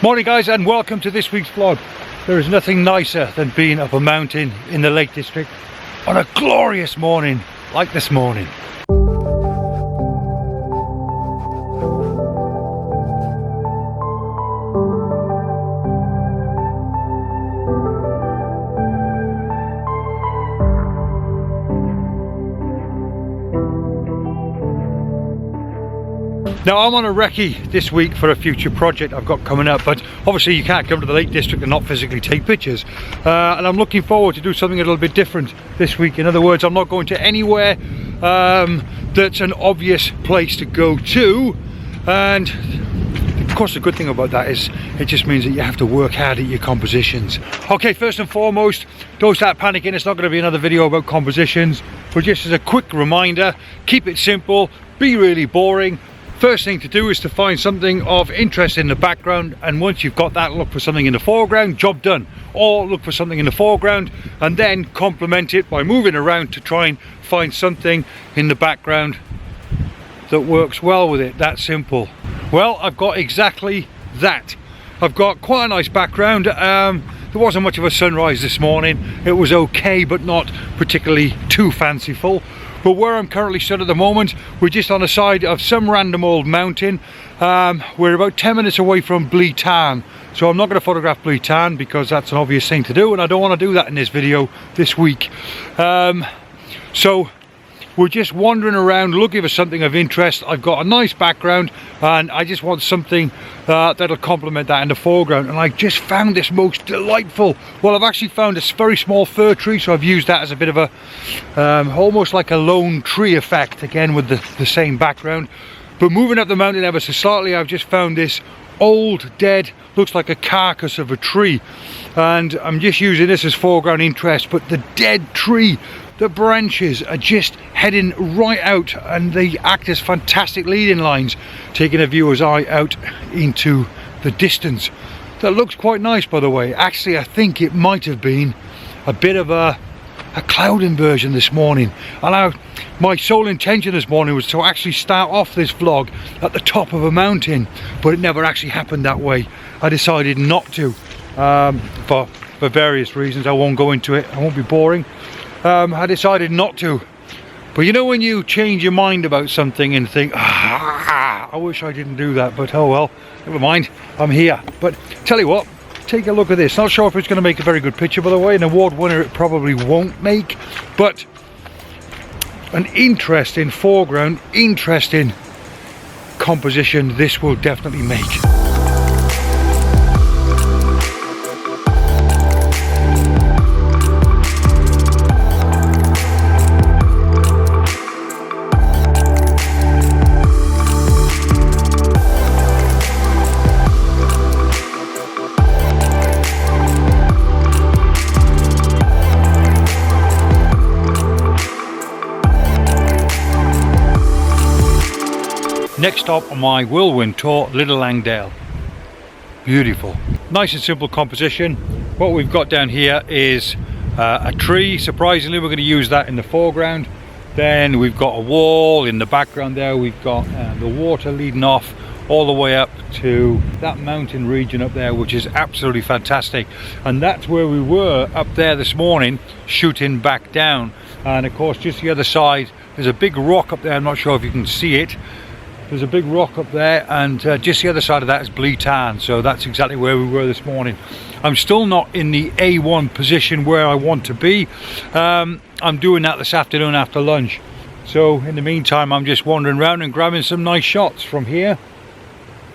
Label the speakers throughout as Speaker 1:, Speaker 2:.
Speaker 1: Morning guys, and welcome to this week's vlog. There is nothing nicer than being up a mountain in the Lake District on a glorious morning like this morning. Now I'm on a recce this week for a future project I've got coming up, but obviously you can't come to the Lake District and not physically take pictures. And I'm looking forward to do something a little bit different this week. In other words, I'm not going to anywhere that's an obvious place to go to. And of course the good thing about that is it just means that you have to work hard at your compositions. Okay, first and foremost, don't start panicking. It's not going to be another video about compositions, but just as a quick reminder, keep it simple, be really boring. First thing to do is to find something of interest in the background, and once you've got that, look for something in the foreground, job done. Or look for something in the foreground and then complement it by moving around to try and find something in the background that works well with it. That simple. Well, I've got exactly that. I've got quite a nice background. There wasn't much of a sunrise this morning. It was okay, but not particularly too fanciful. But where I'm currently stood at the moment, we're just on the side of some random old mountain. We're about 10 minutes away from Blea Tarn. So I'm not going to photograph Blea Tarn because that's an obvious thing to do, and I don't want to do that in this video this week. So we're just wandering around looking for something of interest. I've got a nice background and I just want something that'll complement that in the foreground, and I just found this most delightful. Well, I've actually found this very small fir tree, so I've used that as a bit of a almost like a lone tree effect, again with the same background. But moving up the mountain ever so slightly, I've just found this old dead, looks like a carcass of a tree, and I'm just using this as foreground interest. But the dead tree, the branches are just heading right out, and they act as fantastic leading lines, taking a viewer's eye out into the distance. That looks quite nice, by the way. Actually, I think it might have been a bit of a cloud inversion this morning. And my sole intention this morning was to actually start off this vlog at the top of a mountain, but it never actually happened that way. I decided not to, for various reasons. I won't go into it, I won't be boring. I decided not to. But you know when you change your mind about something and think, I wish I didn't do that, but oh well, never mind, I'm here. But tell you what, take a look at this. Not sure if it's going to make a very good picture, by the way. An award winner it probably won't make, but an interesting foreground, interesting composition this will definitely make. Next stop on my whirlwind tour, Little Langdale. Beautiful. Nice and simple composition. What we've got down here is a tree. Surprisingly, we're going to use that in the foreground. Then we've got a wall in the background there. We've got the water leading off all the way up to that mountain region up there, which is absolutely fantastic. And that's where we were up there this morning, shooting back down. And of course, just the other side, there's a big rock up there. I'm not sure if you can see it. There's a big rock up there, and just the other side of that is Blea Tarn, so that's exactly where we were this morning. I'm still not in the A1 position where I want to be. I'm doing that this afternoon after lunch. So in the meantime, I'm just wandering around and grabbing some nice shots from here.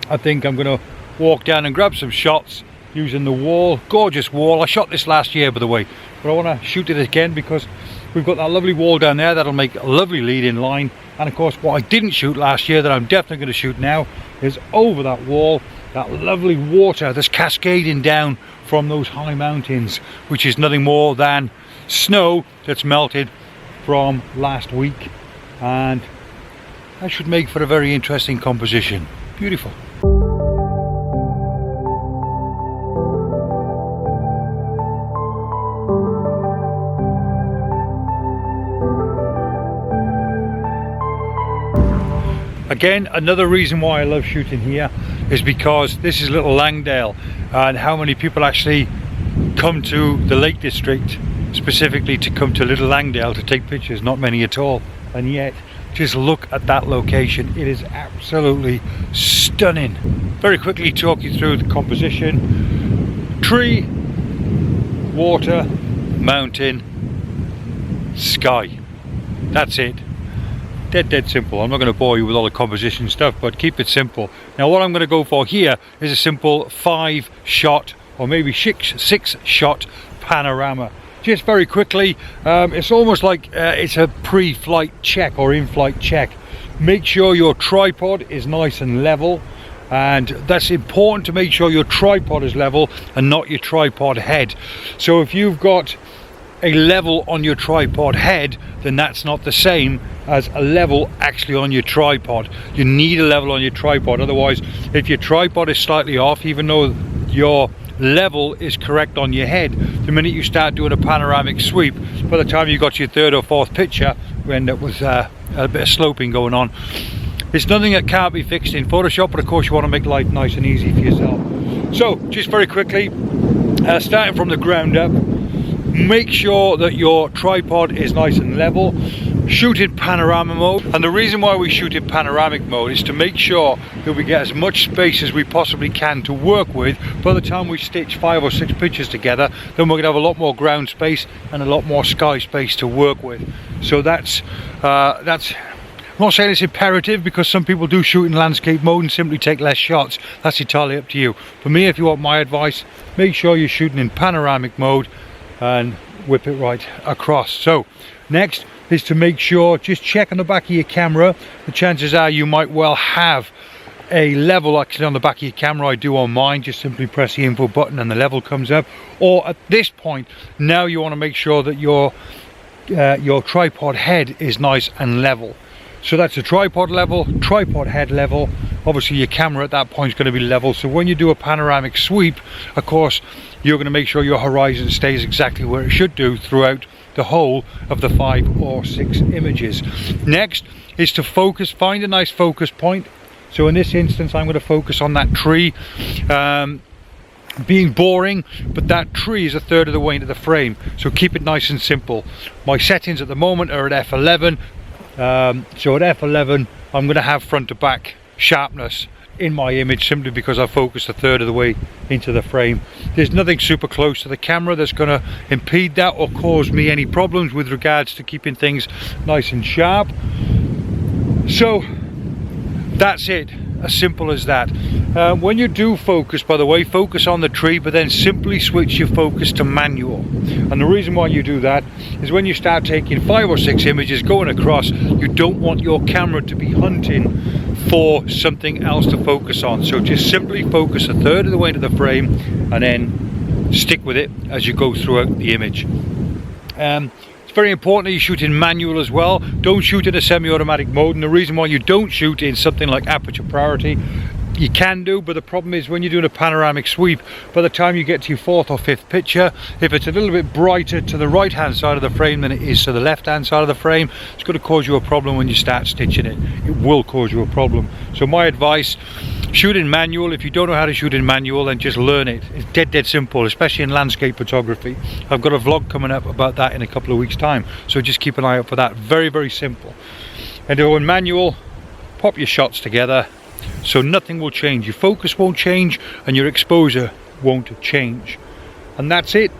Speaker 1: I think I'm going to walk down and grab some shots using the wall. Gorgeous wall. I shot this last year, by the way, but I want to shoot it again because we've got that lovely wall down there that'll make a lovely lead-in line. And of course, what I didn't shoot last year that I'm definitely going to shoot now is over that wall, that lovely water that's cascading down from those high mountains, which is nothing more than snow that's melted from last week. And that should make for a very interesting composition. Beautiful. Again, another reason why I love shooting here is because this is Little Langdale, and how many people actually come to the Lake District specifically to come to Little Langdale to take pictures? Not many at all. And yet, just look at that location. It is absolutely stunning. Very quickly talk you through the composition. Tree, water, mountain, sky. That's it. Dead simple. I'm not going to bore you with all the composition stuff, but keep it simple. Now what I'm going to go for here is a simple 5-shot or maybe 6-shot panorama. Just very quickly, it's almost like it's a pre-flight check or in-flight check. Make sure your tripod is nice and level, and that's important to make sure your tripod is level and not your tripod head. So if you've got a level on your tripod head, then that's not the same as a level actually on your tripod. You need a level on your tripod, otherwise if your tripod is slightly off, even though your level is correct on your head, the minute you start doing a panoramic sweep, by the time you got your third or fourth picture, you end up with a bit of sloping going on. It's nothing that can't be fixed in Photoshop, but of course you want to make life nice and easy for yourself. So just very quickly, starting from the ground up, make sure that your tripod is nice and level. Shoot in panorama mode, and the reason why we shoot in panoramic mode is to make sure that we get as much space as we possibly can to work with. By the time we stitch 5 or 6 pictures together, then we're going to have a lot more ground space and a lot more sky space to work with. So that's I'm not saying it's imperative, because some people do shoot in landscape mode and simply take less shots. That's entirely up to you. For me, if you want my advice, make sure you're shooting in panoramic mode and whip it right across. So next is to make sure, just check on the back of your camera. The chances are you might well have a level actually on the back of your camera. I do on mine. Just simply press the info button and the level comes up. Or at this point, now you want to make sure that your tripod head is nice and level. So that's a tripod level, tripod head level. Obviously your camera at that point is going to be level, so when you do a panoramic sweep, of course you're going to make sure your horizon stays exactly where it should do throughout the whole of the 5 or 6 images. Next is to focus, find a nice focus point. So in this instance I'm going to focus on that tree, being boring, but that tree is a third of the way into the frame, so keep it nice and simple. My settings at the moment are at f11. So at f11 I'm going to have front to back sharpness in my image, simply because I focused a third of the way into the frame. There's nothing super close to the camera that's going to impede that or cause me any problems with regards to keeping things nice and sharp. So that's it, as simple as that. When you do focus, by the way, focus on the tree, but then simply switch your focus to manual. And the reason why you do that is when you start taking 5 or 6 images going across, you don't want your camera to be hunting for something else to focus on. So just simply focus a third of the way into the frame and then stick with it as you go throughout the image. It's very important that you shoot in manual as well. Don't shoot in a semi-automatic mode, and the reason why you don't shoot in something like aperture priority, you can do, but the problem is when you're doing a panoramic sweep, by the time you get to your 4th or 5th picture, if it's a little bit brighter to the right hand side of the frame than it is to the left hand side of the frame, it's going to cause you a problem when you start stitching it. It will cause you a problem. So my advice, shoot in manual. If you don't know how to shoot in manual, then just learn it. It's dead simple, especially in landscape photography. I've got a vlog coming up about that in a couple of weeks time, so just keep an eye out for that. Very simple. And in manual, pop your shots together, so nothing will change. Your focus won't change and your exposure won't change. And that's it.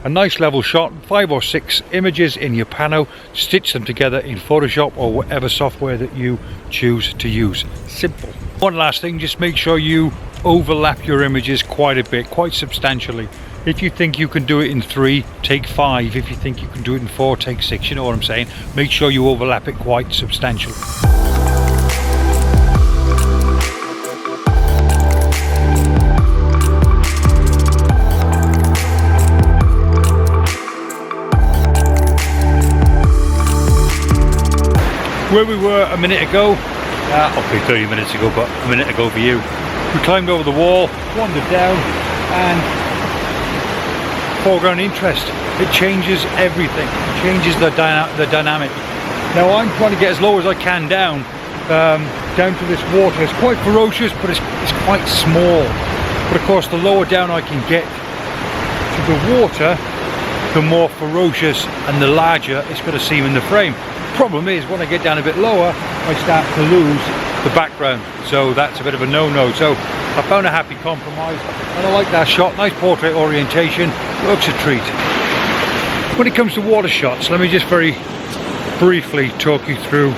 Speaker 1: A nice level shot, 5 or 6 images in your pano, stitch them together in Photoshop or whatever software that you choose to use. Simple. One last thing, just make sure you overlap your images quite a bit, quite substantially. If you think you can do it in 3, take 5. If you think you can do it in 4, take 6. You know what I'm saying? Make sure you overlap it quite substantially. Where we were a minute ago, probably 30 minutes ago, but a minute ago for you, we climbed over the wall, wandered down, and foreground interest. It changes everything. It changes the dynamic. Now I'm trying to get as low as I can down to this water. It's quite ferocious, but it's quite small. But of course, the lower down I can get to the water, the more ferocious and the larger it's going to seem in the frame. Problem is, when I get down a bit lower, I start to lose the background, so that's a bit of a no-no. So I found a happy compromise, and I like that shot. Nice portrait orientation, looks a treat. When it comes to water shots, let me just very briefly talk you through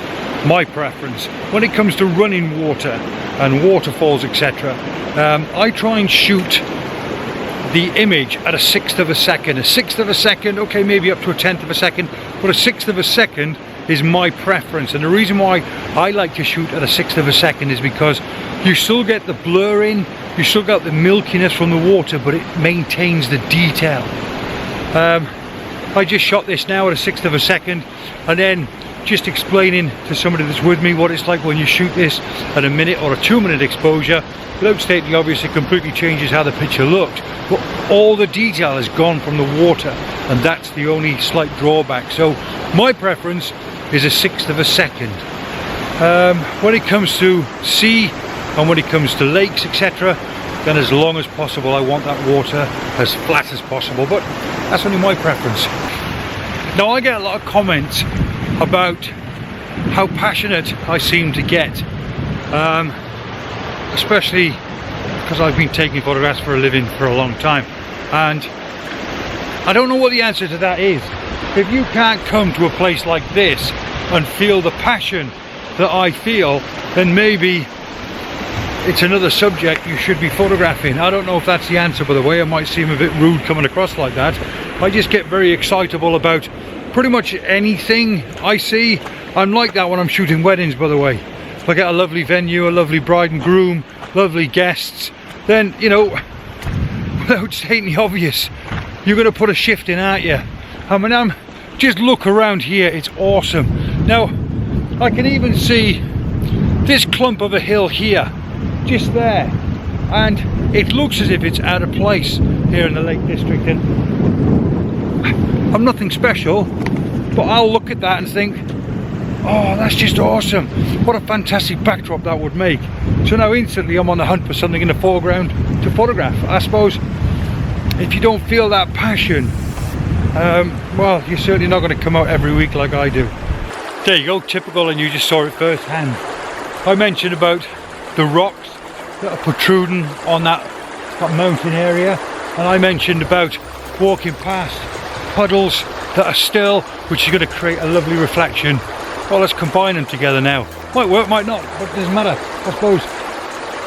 Speaker 1: my preference. When it comes to running water and waterfalls, etc., I try and shoot the image at a 1/6 of a second. A 1/6 of a second, okay, maybe up to a 1/10 of a second, but a 1/6 of a second is my preference. And the reason why I like to shoot at a 1/6 of a second is because you still get the blur in, you still got the milkiness from the water, but it maintains the detail. I just shot this now at a 1/6 of a second, and then just explaining to somebody that's with me what it's like when you shoot this at a 1 or a 2 minute exposure. Without stating the obvious, it completely changes how the picture looked, but all the detail is gone from the water, and that's the only slight drawback. So my preference is a 1/6 of a second. When it comes to sea and when it comes to lakes, etc., then as long as possible I want that water as flat as possible, but that's only my preference. Now, I get a lot of comments about how passionate I seem to get, especially because I've been taking photographs for a living for a long time, and I don't know what the answer to that is. If you can't come to a place like this and feel the passion that I feel, then maybe it's another subject you should be photographing. I don't know if that's the answer, by the way. I might seem a bit rude coming across like that. I just get very excitable about pretty much anything I see. I'm like that when I'm shooting weddings, by the way. If I get a lovely venue, a lovely bride and groom, lovely guests, then, you know, without stating the obvious, you're going to put a shift in, aren't you? I mean, just look around here, it's awesome. Now, I can even see this clump of a hill here, just there, and it looks as if it's out of place here in the Lake District, and I'm nothing special, but I'll look at that and think, oh, that's just awesome. What a fantastic backdrop that would make. So now instantly I'm on the hunt for something in the foreground to photograph. I suppose if you don't feel that passion, well, you're certainly not going to come out every week like I do. There you go, typical, and you just saw it firsthand. I mentioned about the rocks that are protruding on that mountain area, and I mentioned about walking past puddles that are still, which is going to create a lovely reflection. Well, let's combine them together now. Might work, might not, but it doesn't matter. I suppose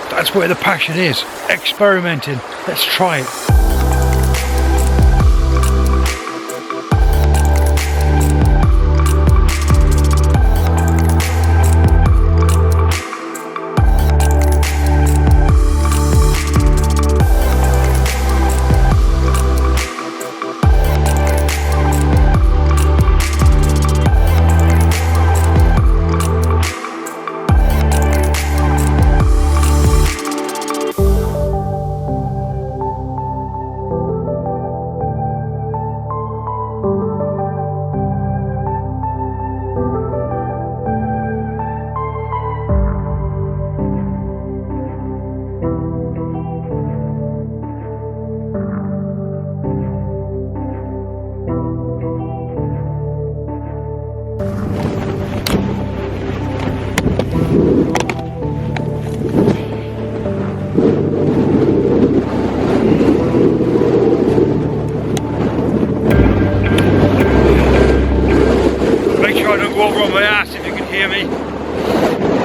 Speaker 1: that's where the passion is. Experimenting. Let's try it.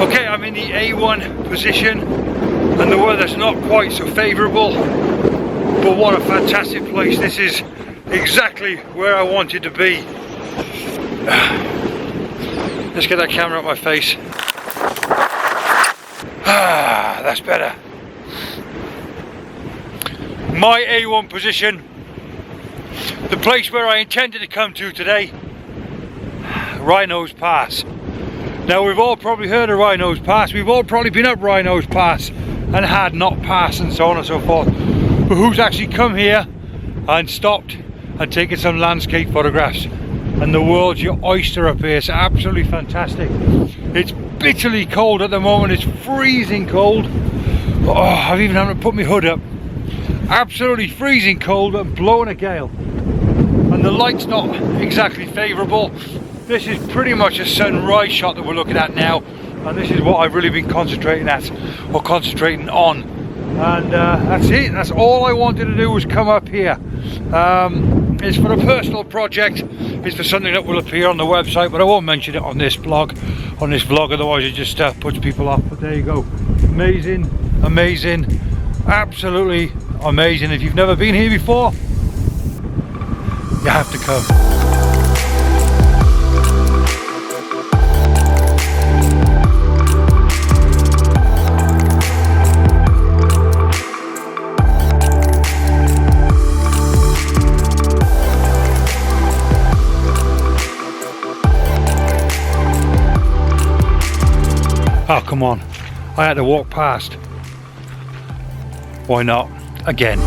Speaker 1: Okay, I'm in the A1 position and the weather's not quite so favourable, but what a fantastic place. This is exactly where I wanted to be. Let's get that camera up my face. Ah, that's better. My A1 position, the place where I intended to come to today, Wrynose Pass. Now, we've all probably heard of Wrynose Pass, we've all probably been up Wrynose Pass and Hardknott Pass and so on and so forth, but who's actually come here and stopped and taken some landscape photographs? And the world's your oyster up here. It's absolutely fantastic. It's bitterly cold at the moment, it's freezing cold. Oh, I've even had to put my hood up. Absolutely freezing cold and blowing a gale. And the light's not exactly favourable. This is pretty much a sunrise shot that we're looking at now. And this is what I've really been concentrating at, or concentrating on. And that's it. That's all I wanted to do was come up here. It's for a personal project. It's for something that will appear on the website, but I won't mention it on this vlog, otherwise it just puts people off. But there you go. Amazing, amazing, absolutely amazing. If you've never been here before, you have to come. Oh, come on. I had to walk past. Why not? Again.